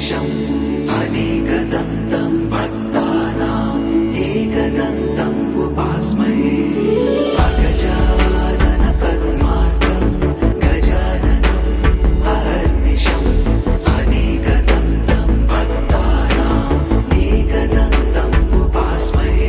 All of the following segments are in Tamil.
अहर्निशम् अनेकदन्तं भक्तानाम् एकदन्तम् उपास्महे अगजानन पद्मार्कं गजाननम् अहर्निशम् अनेकदन्तं भक्तानाम् एकदन्तम् उपास्महे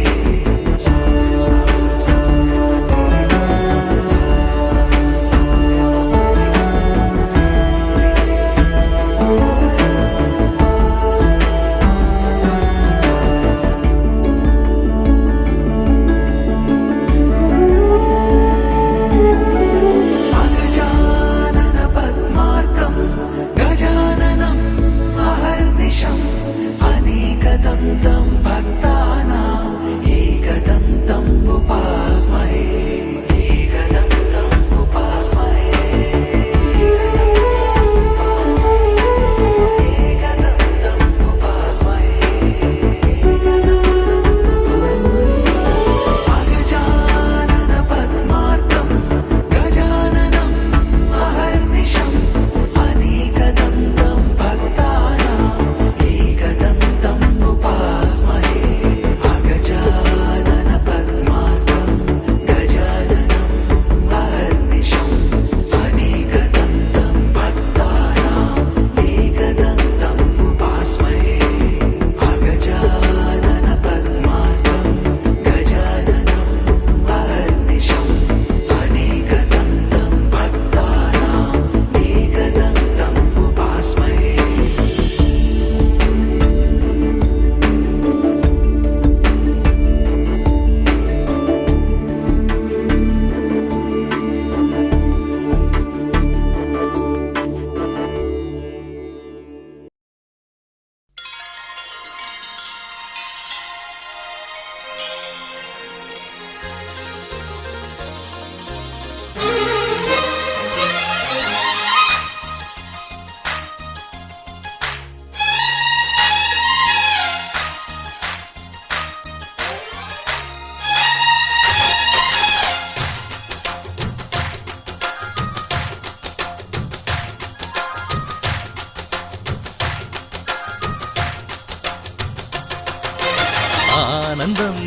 ஆனந்தம்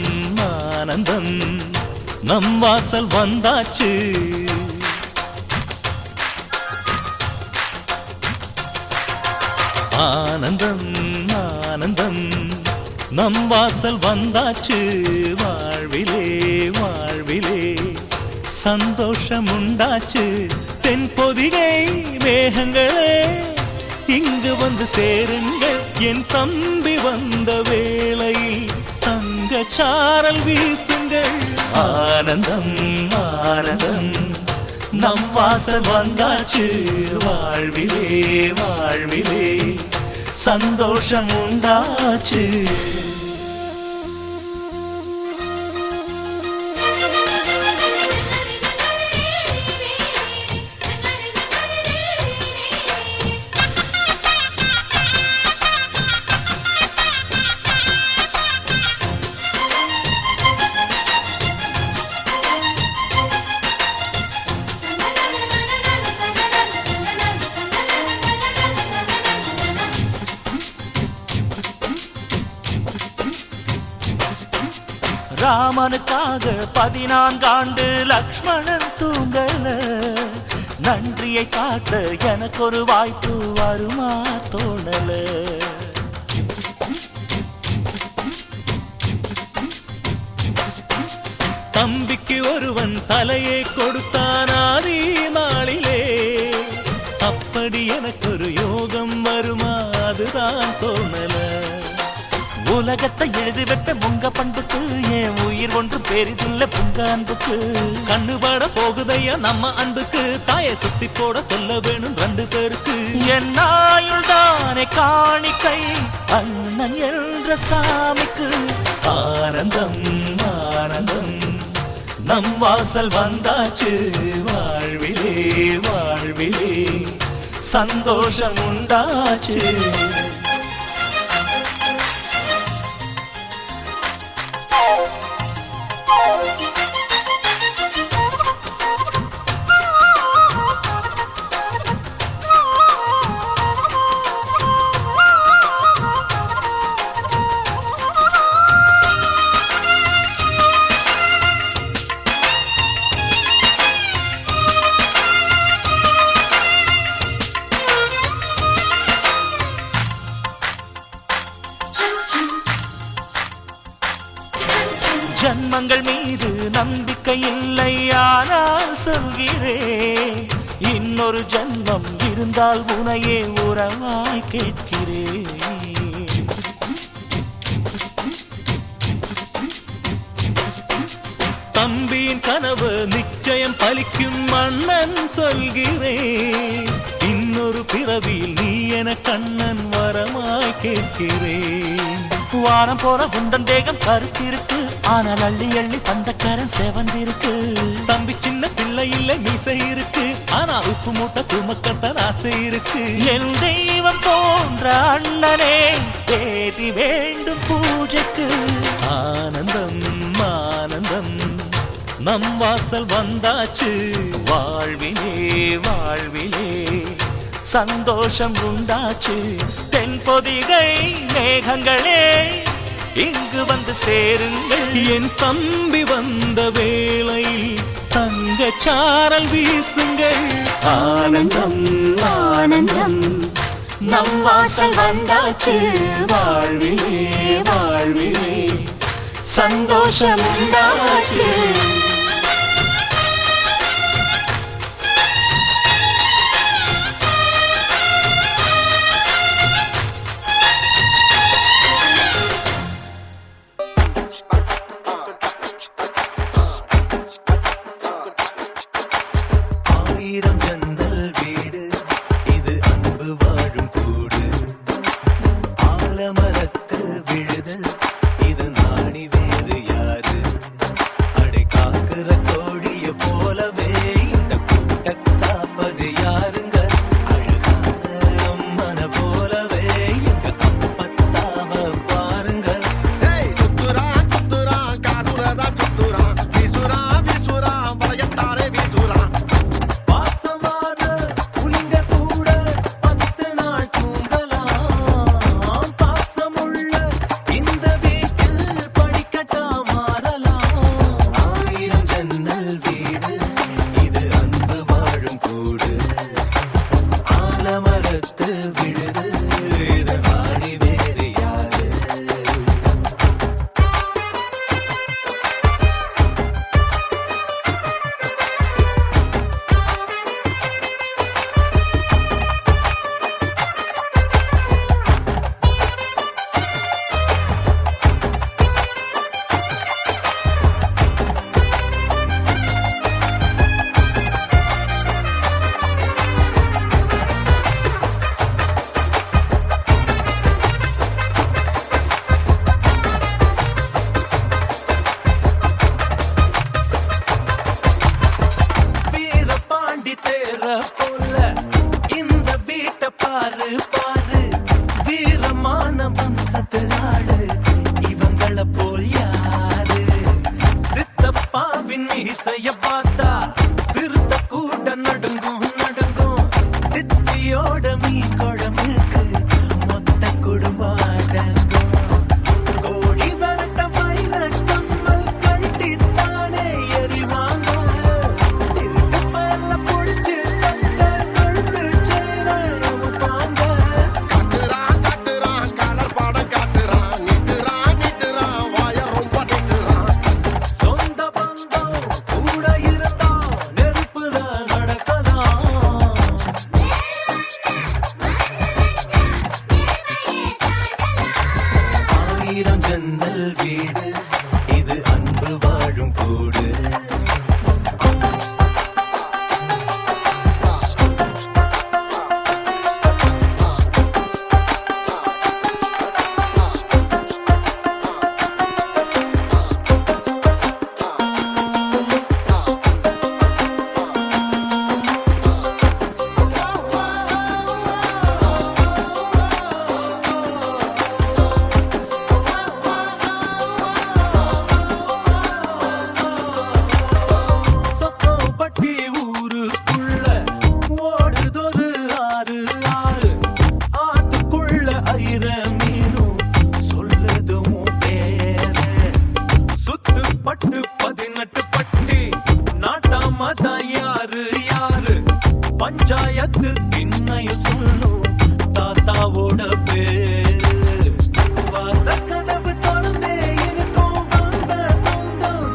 ஆனந்தம் நம் வாசல் வந்தாச்சு ஆனந்தம் ஆனந்தம் நம் வாசல் வந்தாச்சு வாழ்விலே வாழ்விலே சந்தோஷம் உண்டாச்சு தென்பொதிகை மேகங்களே இங்கு வந்து சேருங்கள் என் தம்பி வந்த வேளையில் தங்க சாரல் வீசுங்கள் ஆனந்தம் ஆனந்தம் நம் வாசல் வந்தாச்சு வாழ்விலே வாழ்விலே சந்தோஷம் உண்டாச்சு ராமனுக்காக 14 ஆண்டு லக்ஷ்மணன் தூங்கல நன்றியை காட்ட எனக்கு ஒரு வாய்ப்பு வருமா தோணல தம்பிக்கு ஒருவன் தலையை கொடுத்தான் ஆதி நாளிலே அப்படி எனக்கு ஒரு யோகம் வருமா அதுதான் தோணல உலகத்தை எழுதிவிட்ட முங்க பண்புக்கு என் உயிர் ஒன்று பெரிதில்ல புங்க அன்புக்கு கண்ணுபட போகுதையா நம்ம அன்புக்கு தாயை சுத்தி போட சொல்ல வேணும் 2 பேருக்கு என் ஆயுள் தானே காணிக்கை அண்ணன் என்ற சாமிக்கு ஆனந்தம் ஆனந்தம் நம் வாசல் வந்தாச்சு வாழ்விலே வாழ்விலே சந்தோஷம் உண்டாச்சு ஜென்மங்கள் மீது நம்பிக்கை இல்லை, ஆனால் சொல்கிறேன் இன்னொரு ஜென்மம் இருந்தால் உனையே உறவாய் கேட்கிறேன். தம்பியின் கனவு நிச்சயம் பலிக்கும் அண்ணன் சொல்கிறேன், இன்னொரு பிறவியில் நீ என கண்ணன் வரமாய் கேட்கிறேன். வாரம் போற குண்டன் தேகம் கருத்திருக்கு, ஆனால் அள்ளி அள்ளி தந்த கரம் செவந்திருக்கு. தம்பி சின்ன பிள்ளை இல்லை மீசை இருக்கு, ஆனா உப்பு மூட்டை சுமக்கத்தான் ஆசை இருக்கு. என் தெய்வம் போன்ற அண்ணனே தேதி வேண்டும் பூஜைக்கு. ஆனந்தம் ஆனந்தம் நம் வாசல் வந்தாச்சு, வாழ்விலே வாழ்விலே சந்தோஷம் உண்டாச்சு. தென்பொதிகை மேகங்களே இங்கு வந்து சேருங்கள். என் தம்பி வந்த வேளையில் தங்கச்சாரல் வீசுங்கள். ஆனந்தம் ஆனந்தம் நம் வாசல் வந்தாச்சு, வாழ்விலே வாழ்விலே சந்தோஷம் உண்டாச்சு. ஆயிரம் ஜன்னல் வீடு, இது அன்பு வாழும் கூடு. ஆலமரத்து விழுது, இது நாணி வேறு யாரு? அடை காக்குற கோழிய போலவே இந்த கூட்ட காப்பது யாருங்க? அழகான அம்மன போலவே எங்க அப்பத்தாவ பாருங்க. சுத்துரா சுத்துரா காதுரதா சுத்துரா, வீசுரா வீசுரா வளையத்தாரே வீசுரா. பாசமான புலிங்க கூட 10 நாள் தூங்கலாம். பாசமுள்ள இந்த வீட்டில் படிக்கட்டா மாறலாம். ஆயிரம் ஜன்னல் வீடு, இது அன்பு வாழும் கூடு. ஆலமரத்து விழுது, இது நாடி வேறு யாரு? வீரபாண்டி தேர போல இந்த வீட்டை பாரு பாரு. வீரமான வம்சத்து ஆளு, இவங்கள போல் யாரு? சித்தப்பாவின் இசைய பார்த்தா சிறுத்த கூட நடுங்கும் நடுங்கும். சித்தியோட மீன் குழம்புக்கு மொத்த குடும்பம் அடங்கும். கோழி வரட்ட மயில கம்மல் கழட்டித்தானே எறிவாங்க. திருட்டு பல்ல புடிச்சு கட்ட கழுத்து சேர அமுப்பாங்க. காட்டுறா காட்டுறா கலர் படம் காட்டுறா, நிட்டுறா நிட்டுறா வாய ரொம்ப நிட்டுறா. சொந்த பந்தம் கூட இருந்தா நெருப்புதான் நடக்கலாம். ஆயிரம் ஜன்னல் வீடு, இது அன்பு வாழும் கூடு. சொக்கம்பட்டி ஊருக்குள்ள ஓடுதொரு ஆறு ஆறு. ஆத்துக்குள்ள ஐர மீனும் சொல்லுதும் பேரு. சுத்துப்பட்டு 18 பட்டி நாட்டாம தான் யாரு யாரு? பஞ்சாயத்து திண்ணையும் சொல்லும் தாத்தாவோட பேரு. வாசக்கதவு திறந்தே இருக்கும், வந்த சொந்தம்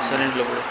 சைலண்ட்ல போடு.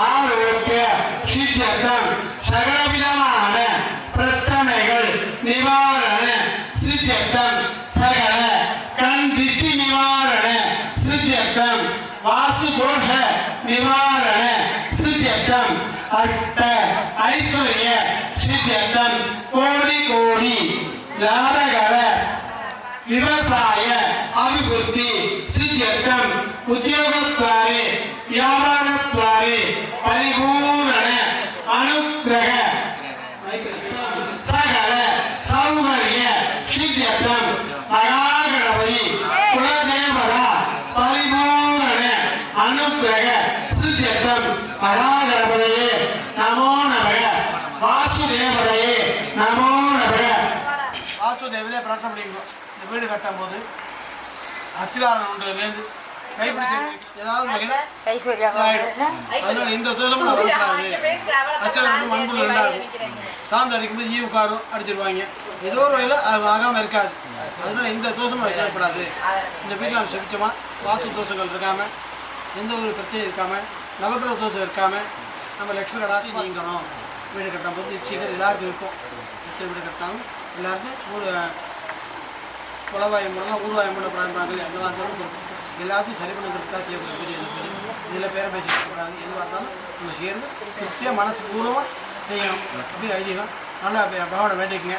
आरोग्य நிவாரண சித்தியர்த்தம் அட்ட ஐஸ்வர்ய சித்தியர்த்தம் கோடி கோடி லாபகர விவசாய அபிவிருத்தி சித்தியர்த்தம் உத்தியோகத்வாரே வியாபாரத்வாரே பரிபூரண அனுக்கிரக சகல சௌகரிய சித்தியர்த்தம் மகாகணபதி குலதேவதா பரிபூரண அனுக்கிரக சித்தியர்த்தம் மகாகணபதியே நமோ நமக வாசுதேவதையே நமோ நமக. வாசுதேவதையை பிரார்த்தனை பண்ணிக்கணும். இந்த வீடு கட்டும் போது அஸ்திவாரம் ஒன்றுலேருந்து கைப்பிடிச்சு ஏதாவது அதனால இந்த தூரமும் வரக்கூடாது. அஸ்திவாரம் மண்புல ரெண்டாகும். சாந்து அடிக்கும்போது ஈ உட்காரும் அடிச்சிருவாங்க. ஏதோ ஒரு வகையில் அது ஆகாமல் இருக்காது. அதனால இந்த தோஷமும் வைக்கக்கூடாது. இந்த வீட்டில் நம்ம செபிச்சோமா வாஸ்து தோஷங்கள் இருக்காமல் எந்த ஒரு பிரச்சனையும் இருக்காமல் நவக்கிரக தோஷம் இருக்காமல் நம்ம லட்சுமி கடாசி நீங்கணும். வீடு கட்டும் போது சீக்கிரம் எல்லாருக்கும் இருக்கும். எத்தனை வீடு கட்டாலும் எல்லாருக்கும் ஒரு குலவாயம் பண்ணலாம் ஊர்வாயம் பண்ணக்கூடாது. எந்த வார்த்தையும் எல்லாத்தையும் சரி பண்ணுறதுக்காக செய்யக்கூடாது. இதில் பேரை பேசிக்கூடாது. எது பார்த்தாலும் நம்ம சேர்ந்து சுத்தியாக மனசு பூர்வமாக செய்யணும் அப்படின்னு ஐதீகம். நல்லா பகவானை வேண்டிக்குங்க.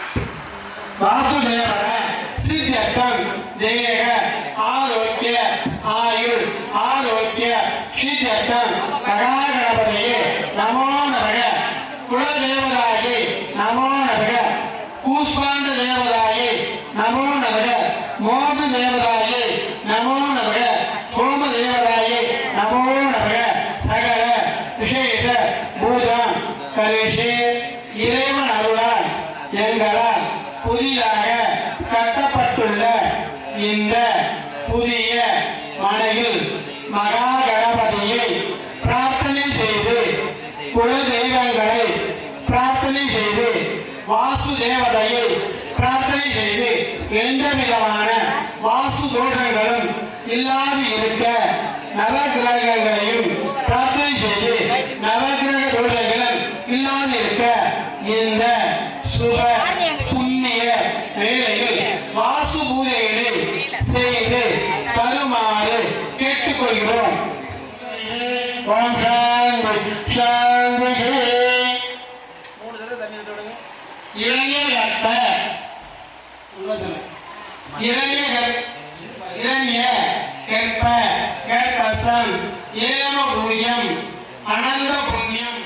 வாசுதேவர சித்தியர்த்தம் ஜெயக ஆரோக்கிய ஆயுள் ஆரோக்கிய சித்தியர்த்தம் மகாகணபதியே நமோ நமக குலதேவதாயே நமோ நமக கூஷ்மாண்ட தேவதாயே நமோ நமக மோது தேவதாயே நமோ நமக கோம தேவதாயே நமோ நமக சகல விசேஷ பூஜம் கரிஷே இறைவன் அருளால் எங்களால் புதிதாக கட்டப்பட்டுள்ள இந்த புதிய மனையில் மகா கணபதியை பிரார்த்தனை செய்து குல தெய்வங்களை பிரார்த்தனை செய்து வாஸ்து தேவதையை பிரார்த்தனை செய்து எந்த விதமான வாஸ்து தோஷங்களும் இல்லாது இருக்க நவகிரகங்களையும் பிரார்த்தனை செய்து நவகிரக தோஷங்களும் இல்லாது இருக்க இந்த சுப புண்ணிய வேளையில் வாஸ்து பூஜைகளை செய்து தருமாறு கேட்டுக்கொள்கிறோம். ஓம் சாந்தி சாந்தி. மூணு தடவை தண்ணி விடுங்க. இரண்யகர்ப்ப இரண்ய கர்ப்ப கர்ப்பசம் ஏம பூஜ்யம் அனந்த புண்ணியம்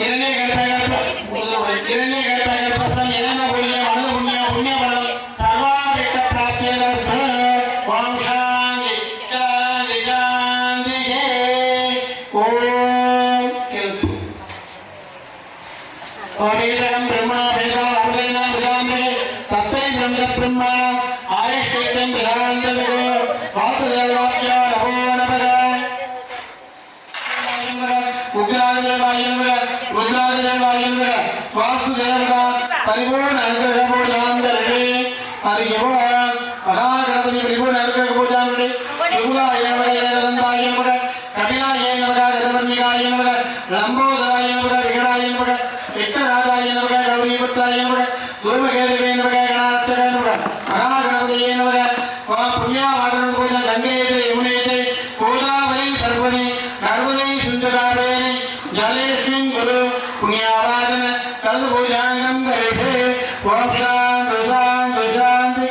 இரண்ய கர்ப்பசம் ஏம பூஜ்யம் அனந்த புண்ணியம் புண்ணியபலம் சர்வாபிட்ட பிராப்தியதஸ்து. ஓம் சாந்தி சாந்தி சாந்தி. ஓம் கேள்வி ஓம் பிரம்மா வேதா அபலேன விராமே தத்தை பிரம்ம பிரம்மா ஆயுஷ்யம் விராந்தோ வாசுதேவாய நமோ நமக உக்ராதேவாய நமக வாசுதேவா பரிபூர்ண அனுகிரக பூஜாந்தரே ஹரிஓ மகாகணபதி பரிபூர்ண அனுகிரக பூஜாந்தரே சுகுலாய நமக ஏகதந்தாய நமக கபிலாய நமக ரதவர்ணிகாய நமக லம்போதராய நமக விகடாய நமக விக்னராஜாய நமக கௌரிபுத்ராய நமக தூமகேதவே நமக கணார்த்தகாய நமக மகாகணபதியே நமக புண்ணியாவாதன பூஜா கங்கேதே யமுனேதே கோதாவரி சர்வதி நர்மதே சுந்தராவேணி ஜலேஸ்மின் குரு புண்ணியாவாதன கலந்து பூஜாங்கம் கரிஷே. ஓம் சாந்தி சாந்தி சாந்தி.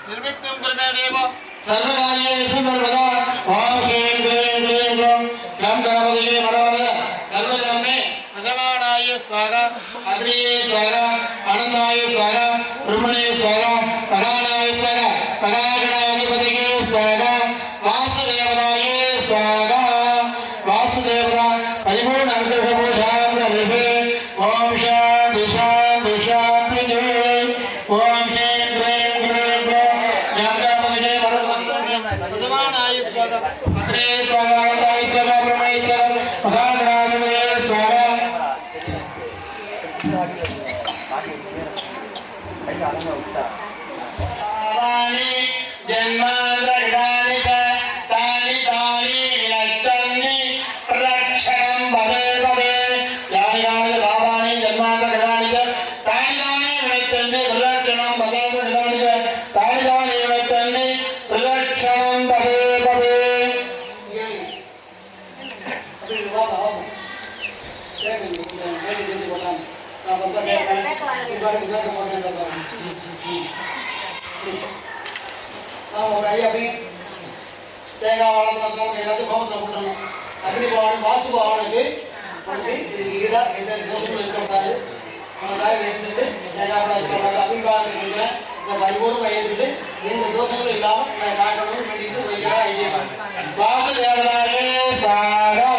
निर्विघ्नं कुरु मे देव सर्वकार्येषु सर्वदा. ओम ह्रीं क्लीं ग्लीं ग्लौं गं गणपतये नमः. सर्वजनमे भगवानाय स्वाहा अग्निये स्वाहा आनन्दाय स्वाहा ब्रह्मणे स्वाहा प्रधानाय स्वाहा प्रधानाधिपतये स्वाहा वासुदेवाय स्वाहा वासुदेवता परिपूर्ण अनुग्रह ஒரு ஐயா அப்படி தேங்காய் வாழை எல்லாத்தையும் கோபத்தில் போட்டணும். அப்படி வாசு அவனுக்கு இதுக்கு ஈடாக எந்த தோஷமும் இருக்கக்கூடாது. அவனுக்காக எடுத்துட்டு தேங்காய் வாழை அபிபாகம் இருக்கிறேன். இந்த பரிபூர்ணம் ஏற்றுட்டு எந்த தோஷங்களும் இல்லாமல் நான் காட்டணும்னு வேண்டிட்டு வைக்கிறேன் ஐயா. வாசு தேவராஜே சாரா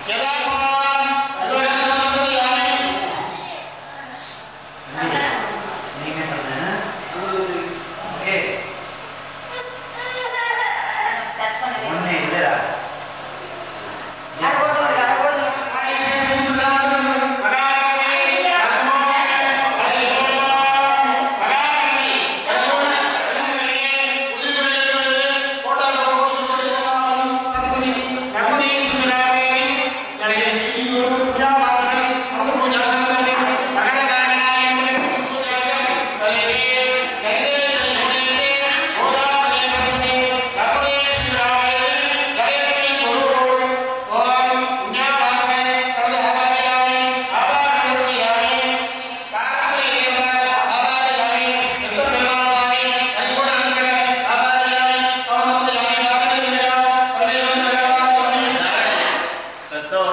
Yada Raja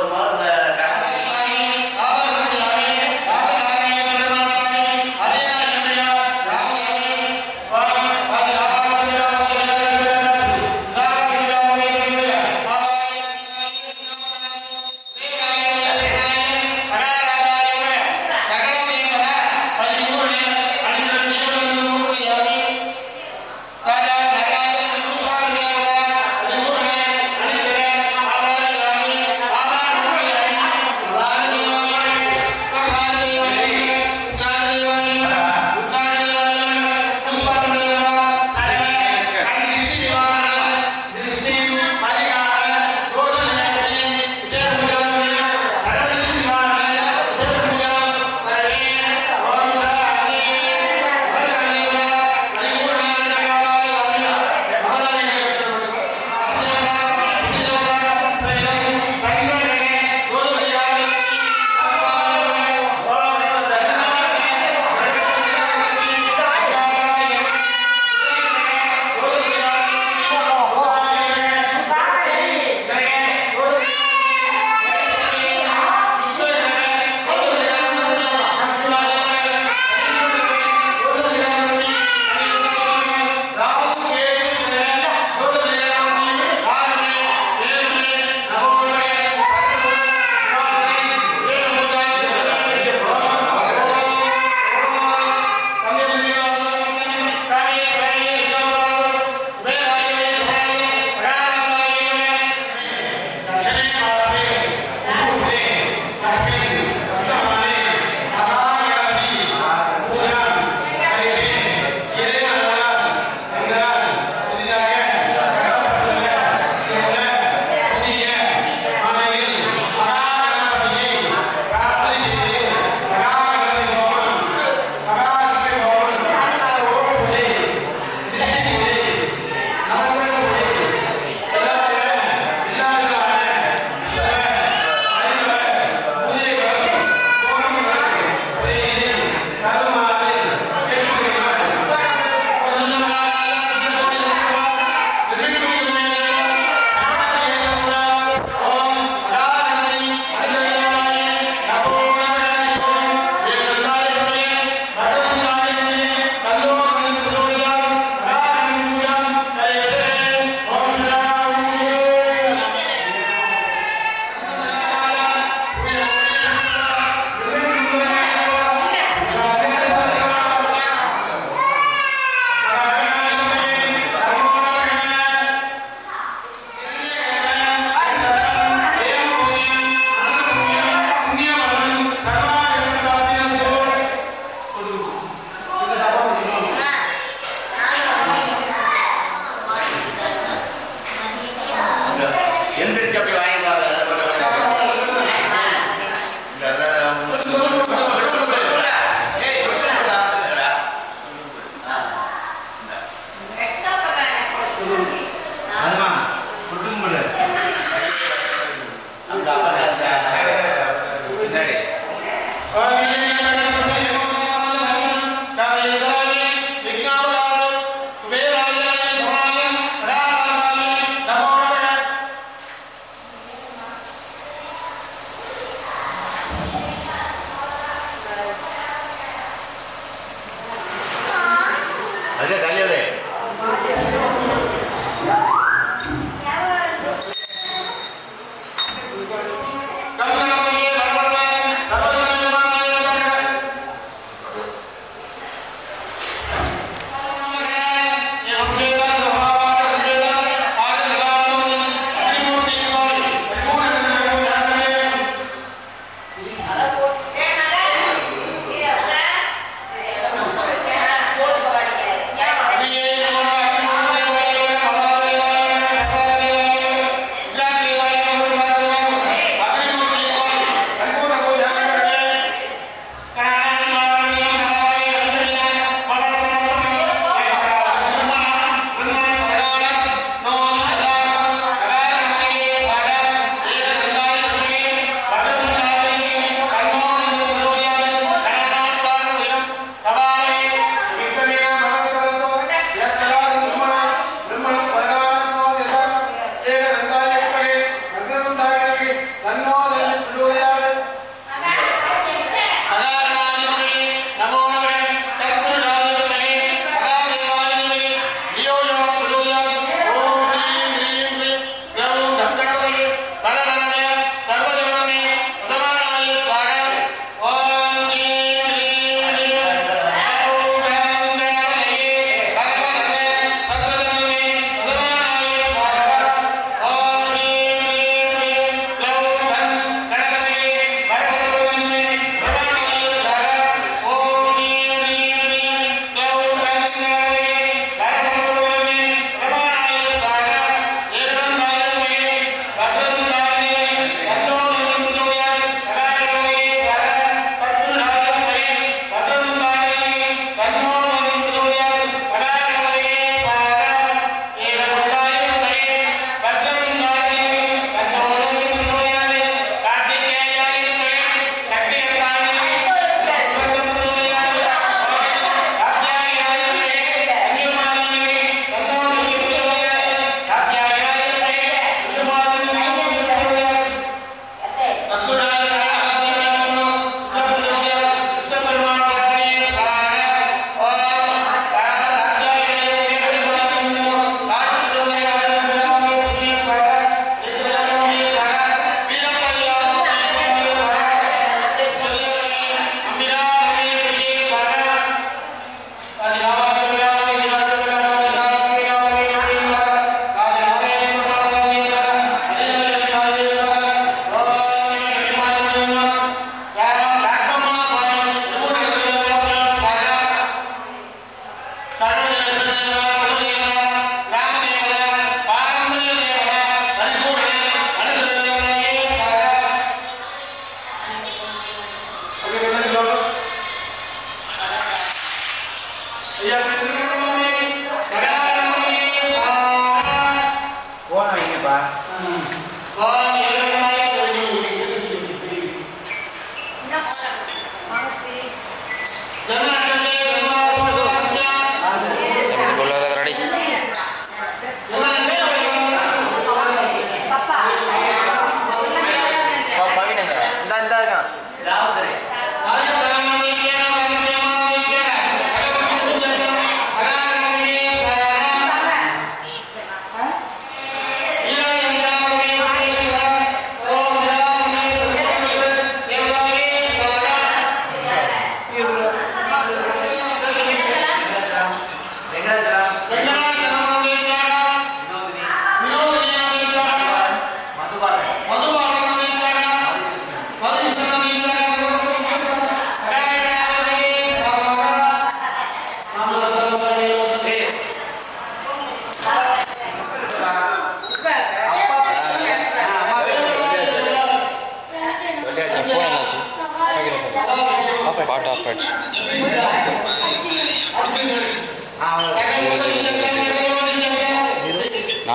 Part of it.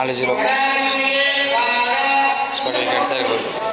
4-0. Score get sir goal.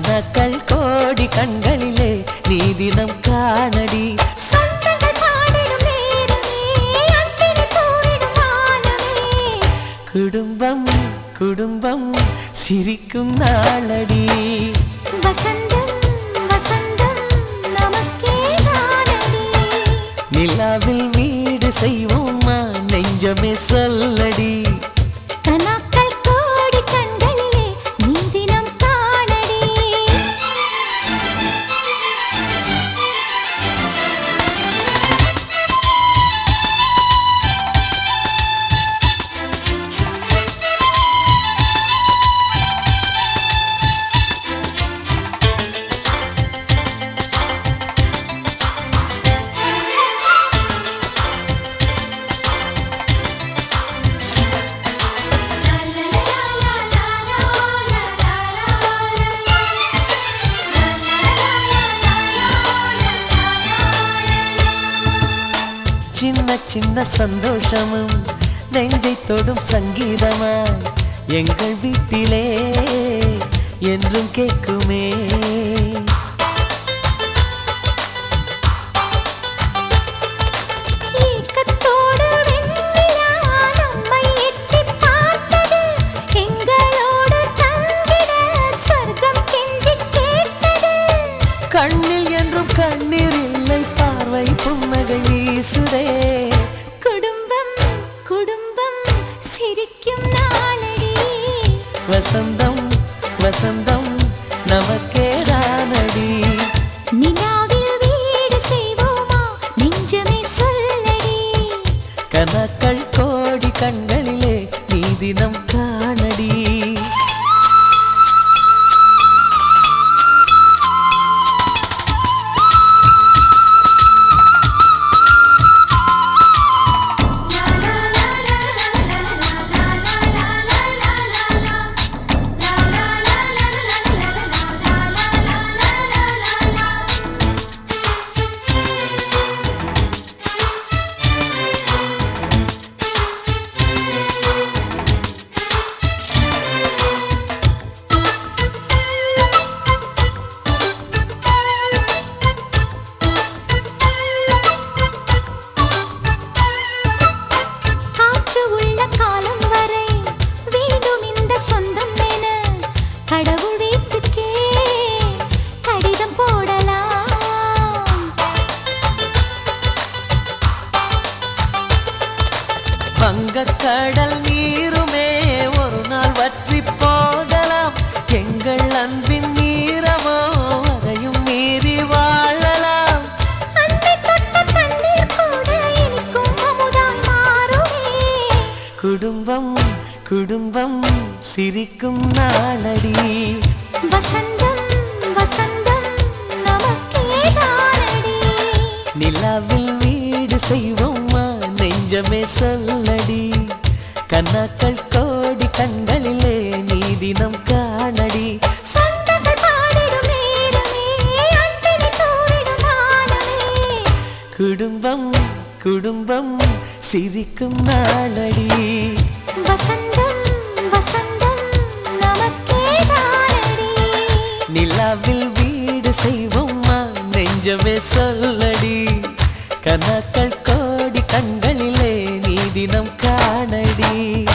கண்ணாக்கள் கோடி கண்களிலே நீ தினம் காணடி. குடும்பம் குடும்பம் சிரிக்கும் நாளடி. வசந்தம் வசந்தம் நமக்கே தானடி. நிலாவில் வீடு செய்வோமா நெஞ்சமே சொல்லடி. கனாக்கள் கோடி கண்களிலே நீ தினம் காணடி. சின்ன சின்ன சந்தோஷமும் நெஞ்சை தொடும் சங்கீதமாய் எங்கள் வீட்டிலே என்றும் கேட்குமே. ஏக்கத்தோடு வெண்ணிலா நம்மை எட்டிப் பார்த்தது. எங்களோடு தங்கிட ஸ்வர்க்கம் கெஞ்சிக் கேட்டது. கண்ணில் என்றும் கண்ணீர் இல்லை பார்வை புன்னகை வீசுதே. குடும்பம் குடும்பம் சிரிக்கும் நாளடி. வசந்தம் வசந்தம் நமக்கேதானடி. நிலாவில் வீடு செய்வோமா நெஞ்சமே சொல்லடி. கனாக்கள் கோடி கண்களிலே நீ தினம் காணடி. காற்று உள்ள காலம் வரை வேண்டும் இந்த சொந்தம் என கடவுள் வீட்டுக்கே கடிதம் போடலாம். வங்கக்கடல் நீருமே ஒரு நாள் வற்றி போகலாம். எங்கள் அன்பின் நீரமோ அதையும் மீறி வாழலாம். அன்னை தொட்ட தண்ணீர் கூட இனிக்கும் அமுதாய் மாறுமே. குடும்பம் குடும்பம் சிரிக்கும் நாளடி. வசந்தம் வசந்தம் நமக்கே தானடி. நிலாவில் வீடு செய்வோமா நெஞ்சமே சொல்லடி. கண்ணாக்கள் கோடி கண்களிலே நீ தினம் காணடி. சொந்தங்கள் பாடிடும் நேரமே அன்பினை தூரிடும் வானமே. குடும்பம் குடும்பம் சிரிக்கும் நாளடி. வசந்தம் வசந்தம் நமக்கே தானடி. நிலாவில் வீடு செய்வோமா நெஞ்சமே சொல்லடி. கனாக்கள் கோடி கண்களிலே நீ தினம் காணடி.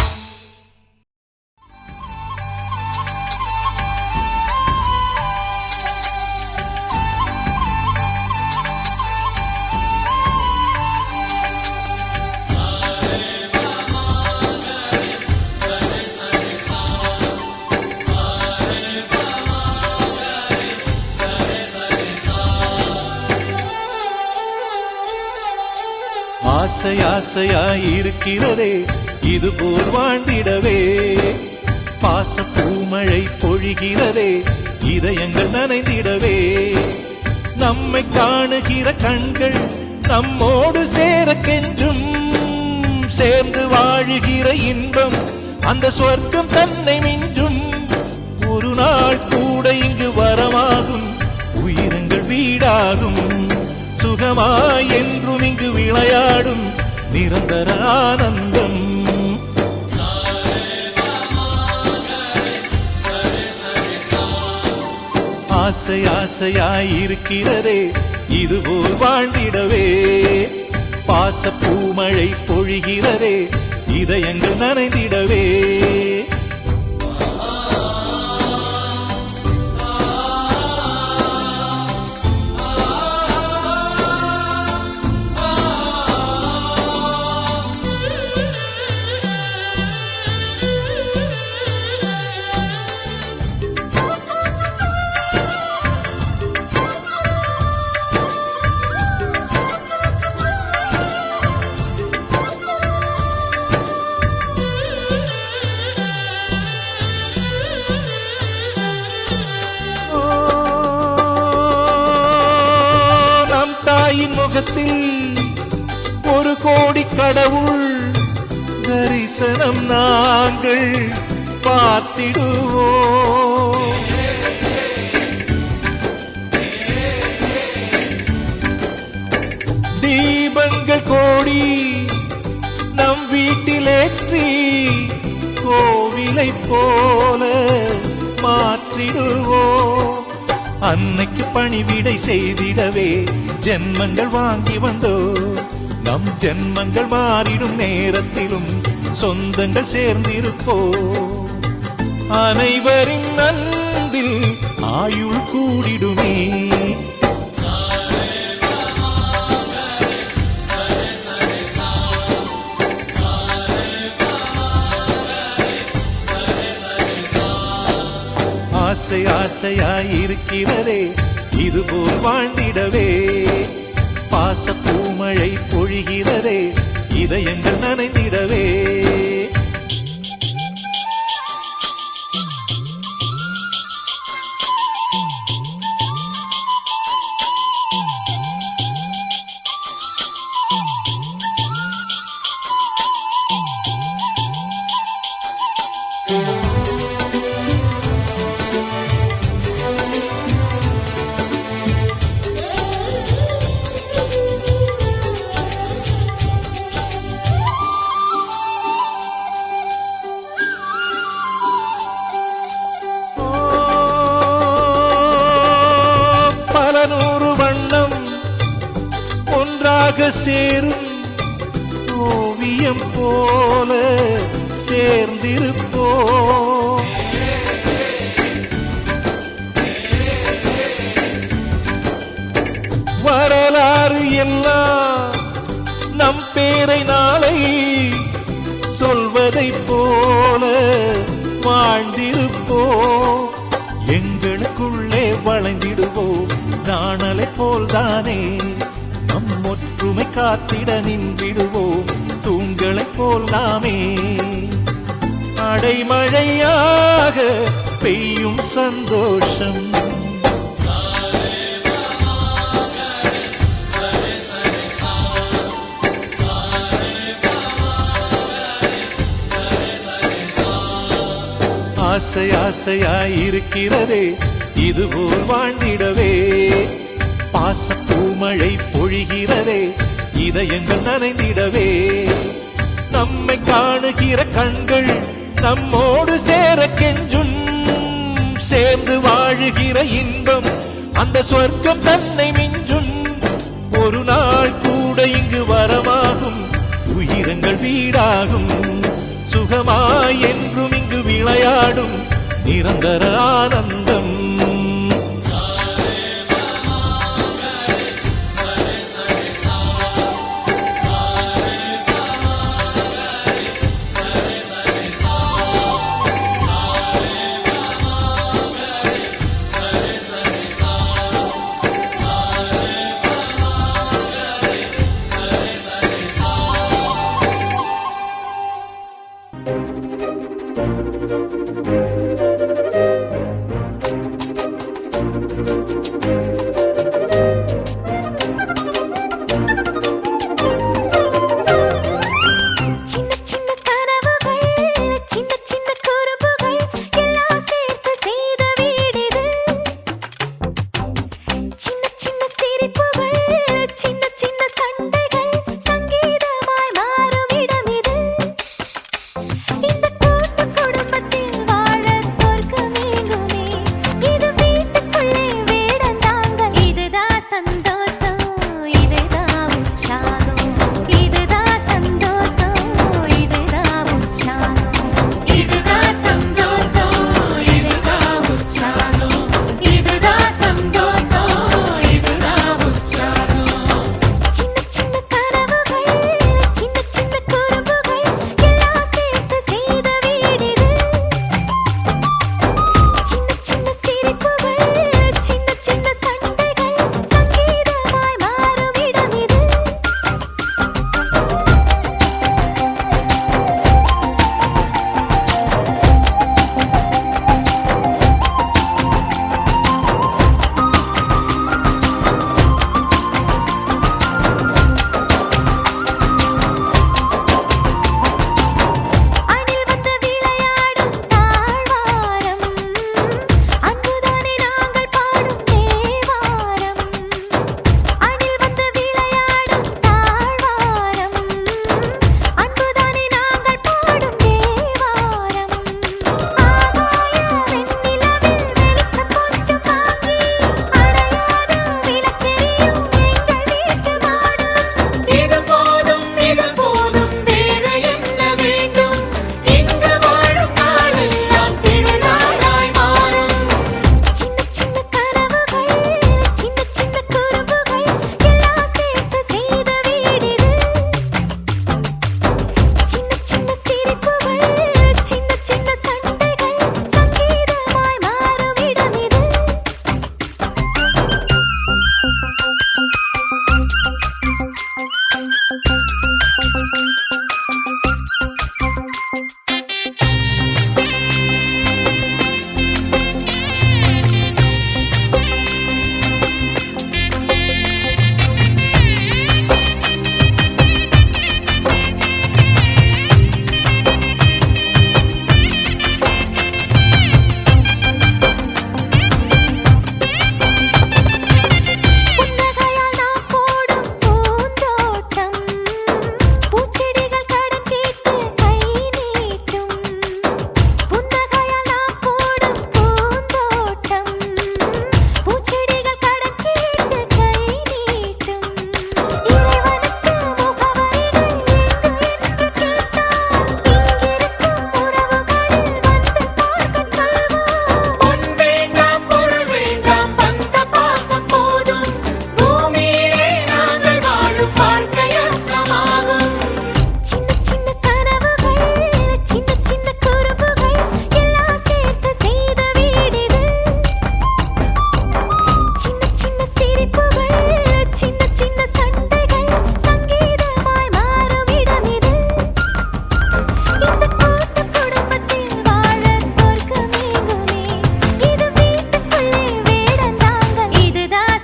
ஆசை ஆசையாயிருக்கிறதே இது போல் வாழ்ந்திடவே. பாச பூமழை பொழிகிறதே இதயங்கள் நனைந்திடவே. நம்மை காணுகிற கண்கள் நம்மோடு சேர கெஞ்சும். சேர்ந்து வாழுகிற இன்பம் அந்த சொர்க்கம் தன்னை மிஞ்சும். ஒரு நாள் கூட இங்கு வரமாகும் உயிரங்கள் வீடாகும். சுகமாய் என்றும் இங்கு விளையாடும் நிரந்தர ஆனந்தம். ஆசை ஆசையாயிருக்கிறதே இதுபோல் வாழ்ந்திடவே பாச பூமழை பொழிகிறதே இதயங்கள் நனைந்திடவே முகத்தில் ஒரு கோடி கடவுள் தரிசனம் நாங்கள் பார்த்திடுவோம் தீபங்கள் கோடி நம் வீட்டிலேற்றி கோவிலை போல மாற்றிடுவோம் அன்னைக்கு பணிவிடை செய்திடவே ஜென்மங்கள் வாங்கி வந்தோ நம் ஜென்மங்கள் மாறிடும் நேரத்திலும் சொந்தங்கள் சேர்ந்திருப்போ அனைவரின் அன்பில் ஆயுள் கூடிடுமே ஆசை ஆசையாயிருக்கிறதே இதுபோல் வாழ்ந்திடவே பாச பூமழை பொழிகிறதே இதயங்கள் நனைந்திடவே சேரும் ஓவியம் போல சேர்ந்திருப்போ வரலாறு எல்லாம் நம் பேரை நாளை சொல்வதை போல வாழ்ந்திருப்போ எங்களுக்குள்ளே வளைந்திடுவோம் நாணலை போல்தானே ஒற்றுமை காத்திட நின்றிடுவோம் தூங்களைப் போல் நாமே அடைமழையாக பெய்யும் சந்தோஷம் ஆசை ஆசையாயிருக்கிறதே இதுபோல் வாழ்ந்திடவே பாச பூமழை பொழிகிறதே இதயங்கள் நனைந்திடவே நம்மை காணுகிற கண்கள் நம்மோடு சேர கெஞ்சும் சேர்ந்து வாழுகிற இன்பம் அந்த சொர்க்கம் தன்னை மிஞ்சும் ஒரு நாள் கூட இங்கு வரமாகும் உயிரங்கள் வீடாகும் சுகமாய் என்றும் இங்கு விளையாடும் நிரந்தர ஆனந்தம்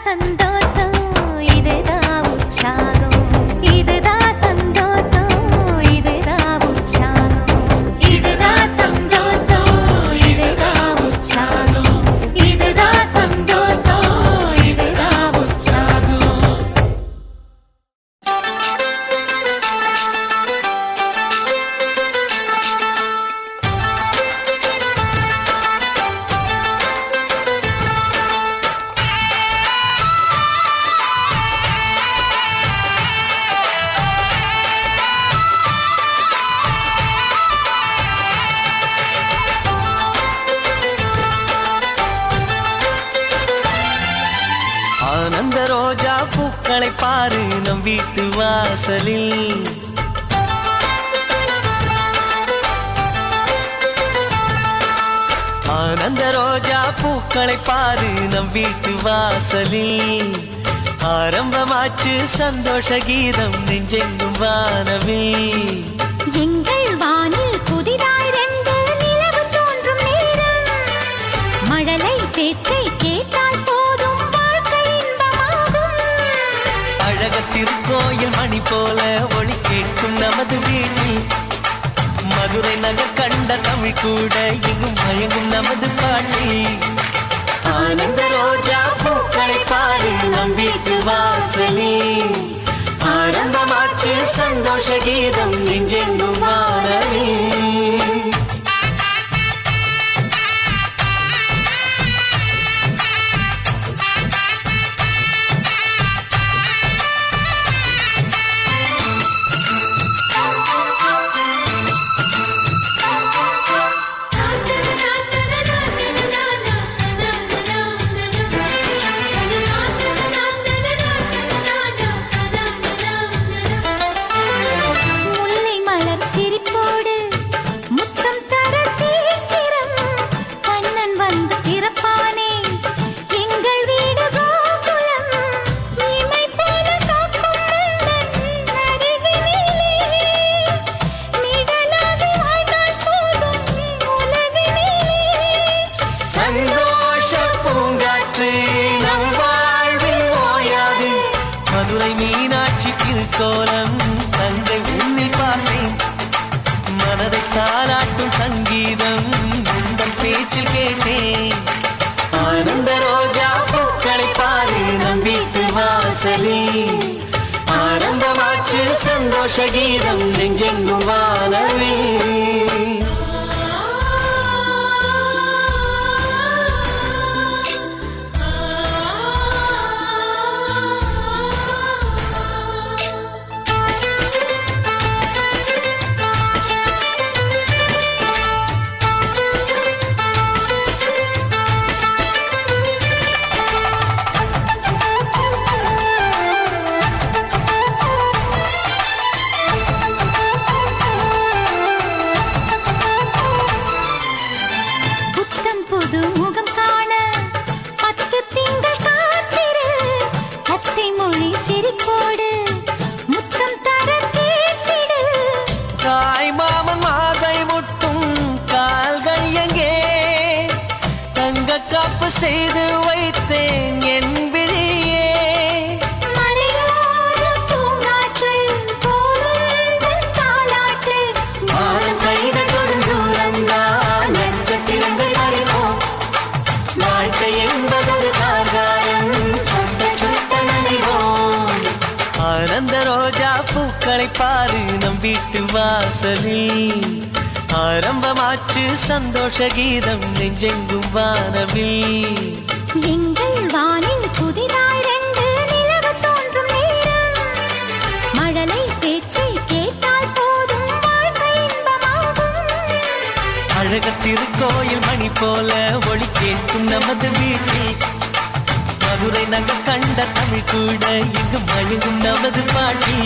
சந்தோஷம் இதுதான் உற்சாகம் இதுதான் சந்தோஷம் இதுதான் உற்சாகம் இதுதான் சந்தோஷம் இதுதான் உற்சாகம் இதுதான் சந்தோஷம் இதுதான் உற்சாகம் ஆனந்த ரோஜா பூக்களை பாரு நம் வீட்டு வாசலில் ஆனந்த ரோஜா பூக்களை பாரு நம் வீட்டு வாசலில் ஆரம்பமாச்சு சந்தோஷ கீதம் நெஞ்செங்கும் வானவில் எங்கள் வானில் புதிதாய் ரெண்டு நிலவு தோன்றும் நேரம் மழலை பேச்சை கேட்டால் போதும் வாழ்க்கை இன்பமாகும் அழகத்திருக்கோயில் மணி போல ஒளி கேட்கும் நமது வீட்டில் மதுரை நகர் கண்ட தமிழ் கூட இங்கும் மயங்கும் நமது பாட்டி ஆனந்த ரோஜா பூக்களை பாரு நம் வீட்டு வாசலில் ஆரம்பமாச்சு சந்தோஷ கீதம் நெஞ்செங்கும் வானவில் முல்லை மலர் சிரிப்போடு முத்தம் தர சீக்கிரம் கண்ணன் வந்து பிறப்பானே எங்கள் வீடு கோகுலம் இமை போல காக்கும் மன்னன் அருகினிலே நிழலாகி வாழ்ந்தால் போதும் உலகினிலே சந்தோஷ பூங்காற்று நம் வாழ்வில் ஓயாது மதுரை மீனாட்சி திருக்கோலம் தங்கை உன்னை பார்த்தேன் மனதை தாளாட்டும் சங்கீதம் உந்தன் பேச்சில் கேட்டேன் ஆனந்த ரோஜா பூக்களை பாரு நம் வீட்டு வாசலில் ஆரம்பமாச்சு சந்தோஷ கீதம் நெஞ்செங்கும் வானவில் புத்தம் புது முகம் காண 10 திங்கள் காத்திரு அத்தை மொழி சிரிப்போடு முத்தம் தர கேட்டிடு தாய் மாமன் மாதை முட்டும் கால்கள் எங்கே தங்க காப்பு செய்து வைத்தேன் என் விழியே மலையோர பூங்காற்று போலும் தாலாட்டு வானம் கைகள் தொடும் தூரம்தான் நட்சத்திரங்கள் அறிவோம் வாழ்க்கை என்பதொரு கார்காரம் சுட்ட சுட்ட நனைவோம் ஆனந்த ரோஜா பூக்களை பாரு நம் வீட்டு வாசலில் ஆரம்பமாச்சு சந்தோஷ கீதம் நெஞ்செங்கும் வானவில் எங்கள் வானில் புதிதாய் ரெண்டு நிலவு தோன்றும் நேரம் மழலை பேச்சை கேட்டால் போதும் வாழ்க்கை இன்பமாகும் அழகத்திருக்கோயில் மணி போல ஒளி கேட்கும் நமது வீட்டில் மதுரை நகர் கண்ட தமிழ் கூட இங்கு மயங்கும் நமது பாட்டி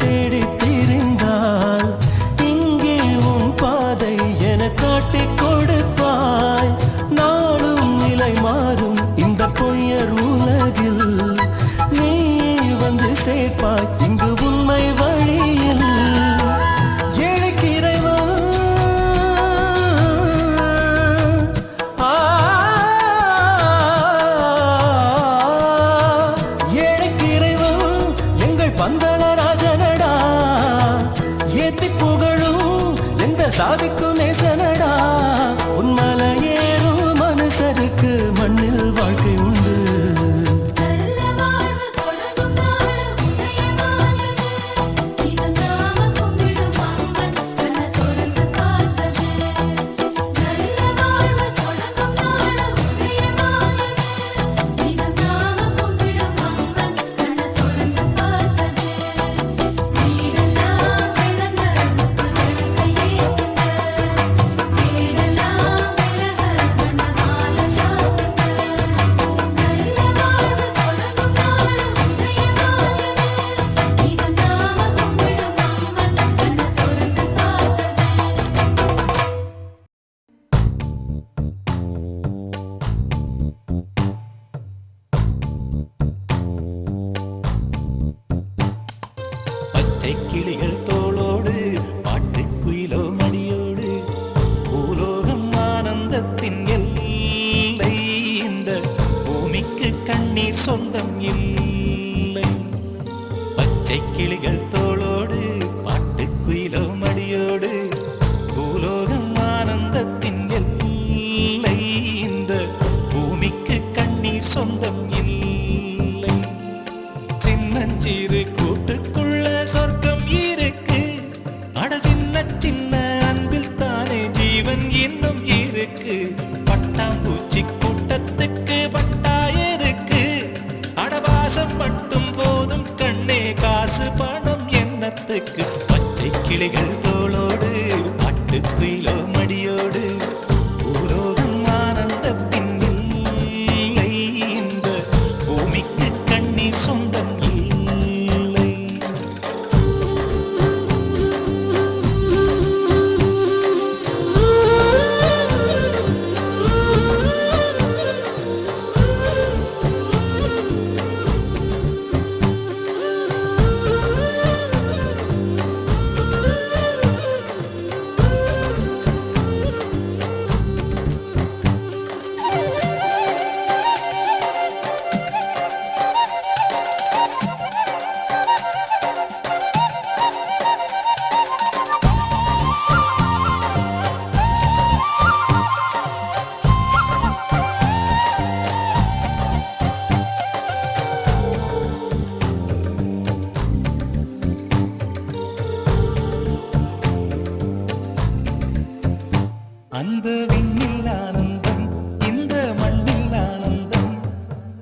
தேடி திரிந்தால் இங்கே உன் பாதை என காட்டிக் கொடுப்பாய். நாளும் நிலை மாறும் இந்த பொய்யர் உலகில் நீ வந்து சேர்ப்பாய் இங்கு உண்மை வழியில். ஏழைக்கு இறைவன் ஏழைக்கு இறைவன் எங்கள் பந்தளராஜனடா. ஏத்தி புகழும் எந்த சாதிக்கும் நேசனடா. உன்மல ஏறும் மனுஷருக்கு மண்ணில் வாழ்க்கை உண்டு. பச்சை கிளிகள் தோளோடு பாட்டுக்குயிலோ மடியோடு பூலோகம் ஆனந்தத்தின் எல்லை. இந்த பூமிக்கு கண்ணீர் சொந்தம் இல்லை. பச்சை கிளிகள் தோளோடு பாட்டுக்குயிலோ மடியோடு பூலோகம் ஆனந்தத்தின் எல்லை. இந்த பூமிக்கு கண்ணீர் சொந்தம் இல்லை. சின்னஞ்சிறு கூட்டுக்குள்ள சொர்க்கம் இருக்கு. அட சின்ன சின்ன அன்பில் தானே ஜீவன் இன்னும் இருக்கு. பட்டாம்பூச்சி கூட்டத்துக்கு பட்டா எதுக்கு? அடவாசம் மட்டும் போதும் கண்ணே, காசு பணம் என்னத்துக்கு? பச்சை கிளிகள் தோளோடு பாட்டுக்குயிலோ மடியோடு பூலோகம் ஆனந்தத்தின் இல்லை. இந்த பூமிக்கு கண்ணீர் சொந்தம் இல்லை. அந்த விண்ணில் ஆனந்தம், இந்த மண்ணில் ஆனந்தம்.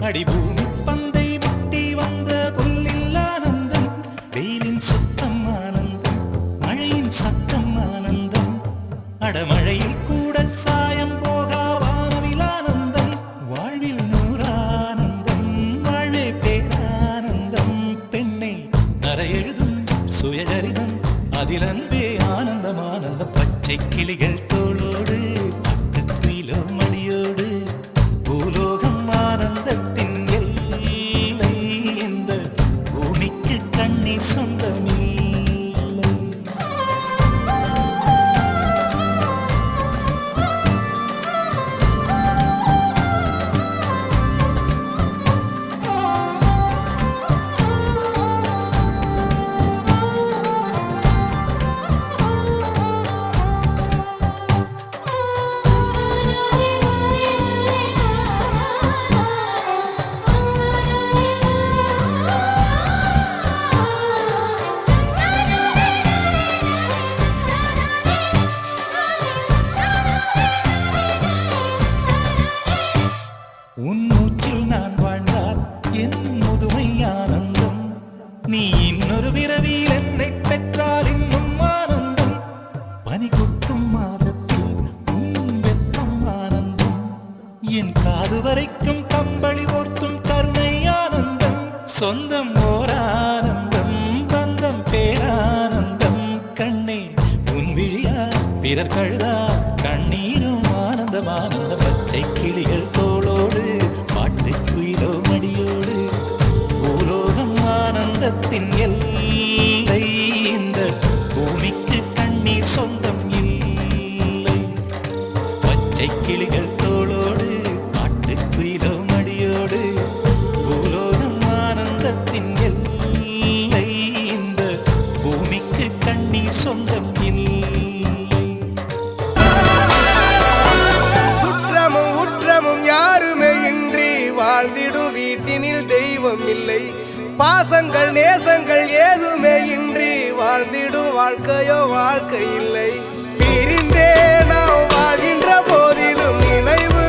அடிபூமி பந்தை விட்டி வந்த புல்லில் ஆனந்தம். வெயிலின் சுத்தம் ஆனந்தம், மழையின் சத்தம் ஆனந்தம். அடமழையில் கூட சாயம் போகா வானவில் ஆனந்தம். வாழ்வில் நூறானந்தம், வாழ்வே பேரானந்தம். பெண்ணை நரையெழுதும் சுயசரிதம், அதில் அன்பே ஆனந்தம் ஆனந்தம். பச்சை கிளிகள் தோளோடு பாட்டுக்குயிலோ மடியோடு பூலோகம் ஆனந்தத்தின் எல்லை. இந்த பூமிக்கு கண்ணீர் சொந்தமில்லை. உன் மூச்சில் நான் வாழ்ந்தால் என் முதுமை ஆனந்தம். நீ இன்னொரு பிறவியில் என்னை பெற்றால் இன்னும் ஆனந்தம். பனி கொட்டும் மாதத்தில் உன் வெப்பம் ஆனந்தம். என் காது வரைக்கும் கம்பளி போர்த்தும் கருணை ஆனந்தம். சொந்தம் ஓர் ஆனந்தம், பந்தம் பே பிறர் கழுதா கண்ணீரும் ஆனந்த பச்சை கிளிகள் தோளோடு பாட்டு குயிலோ மடியோடு பூலோகம் ஆனந்தத்தின் எல்லை இந்த பூமிக்கு கண்ணீர் சொந்தம் இல்லை பச்சை கிளிகள் தோளோடு பாட்டு குயிலோ மடியோடு பூலோகம் ஆனந்தத்தின் எல்லை இந்த பூமிக்கு கண்ணீர் சொந்தம் இல்லை சுற்றமும் உற்றமும் யாருமே இன்றி வாழ்ந்திடும் வீட்டினில் தெய்வம் இல்லை பாசங்கள் நேசங்கள் ஏதுமே இன்றி வாழ்ந்திடும் வாழ்க்கையோ வாழ்க்கை இல்லை பிரிந்தே நாம் வாழ்கின்ற போதிலும் நினைவு